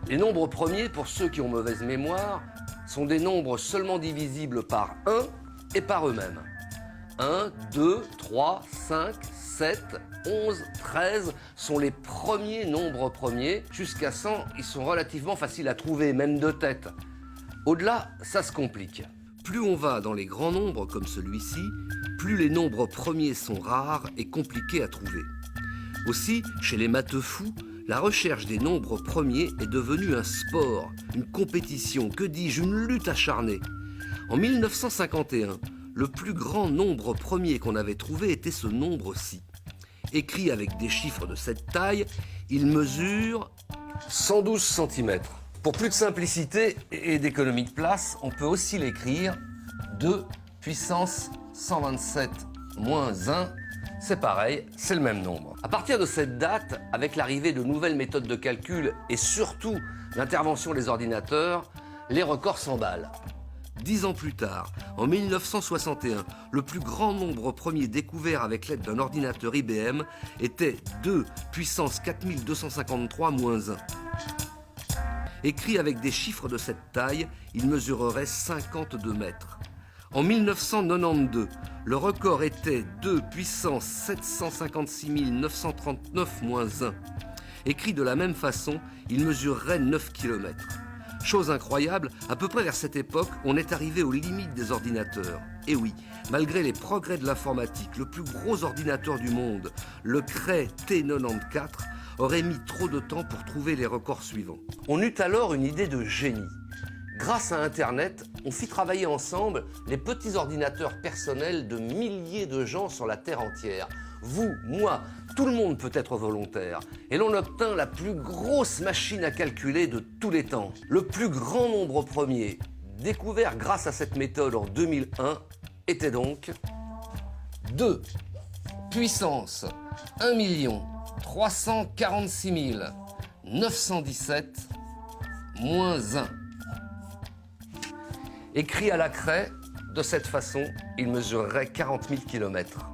Les nombres premiers, pour ceux qui ont mauvaise mémoire, sont des nombres seulement divisibles par 1 et par eux-mêmes. 1, 2, 3, 5, 7, 11, 13 sont les premiers nombres premiers. Jusqu'à 100, ils sont relativement faciles à trouver, même de tête. Au-delà, ça se complique. Plus on va dans les grands nombres comme celui-ci, plus les nombres premiers sont rares et compliqués à trouver. Aussi, chez les matheux fous, la recherche des nombres premiers est devenue un sport, une compétition, que dis-je, une lutte acharnée. En 1951, le plus grand nombre premier qu'on avait trouvé était ce nombre-ci. Écrit avec des chiffres de cette taille, il mesure 112 cm. Pour plus de simplicité et d'économie de place, on peut aussi l'écrire 2 puissance 127 moins 1. C'est pareil, c'est le même nombre. À partir de cette date, avec l'arrivée de nouvelles méthodes de calcul et surtout l'intervention des ordinateurs, les records s'emballent. 10 ans plus tard, en 1961, le plus grand nombre premier découvert avec l'aide d'un ordinateur IBM était 2 puissance 4253 moins 1. Écrit avec des chiffres de cette taille, il mesurerait 52 mètres. En 1992, le record était 2 puissance 756 939 moins 1. Écrit de la même façon, il mesurerait 9 km. Chose incroyable, à peu près vers cette époque, on est arrivé aux limites des ordinateurs. Et oui, malgré les progrès de l'informatique, le plus gros ordinateur du monde, le Cray T94, aurait mis trop de temps pour trouver les records suivants. On eut alors une idée de génie. Grâce à Internet, on fit travailler ensemble les petits ordinateurs personnels de milliers de gens sur la Terre entière. Vous, moi, tout le monde peut être volontaire. Et l'on obtint la plus grosse machine à calculer de tous les temps. Le plus grand nombre premier, découvert grâce à cette méthode en 2001, était donc 2 puissance 1 346 917 moins 1. Écrit à la craie, de cette façon, il mesurerait 40 000 km.